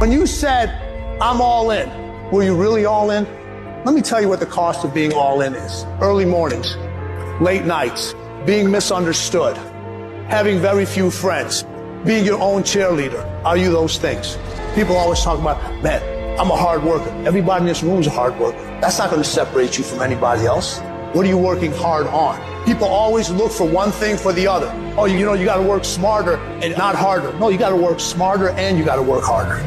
When you said, I'm all in, were you really all in? Let me tell you what the cost of being all in is. Early mornings, late nights, being misunderstood, having very few friends, being your own cheerleader. Are you those things? People always talk about, man, I'm a hard worker. Everybody in this room is a hard worker. That's not going to separate you from anybody else. What are you working hard on? People always look for one thing for the other. Oh, you got to work smarter and not harder. No, you got to work smarter and you got to work harder.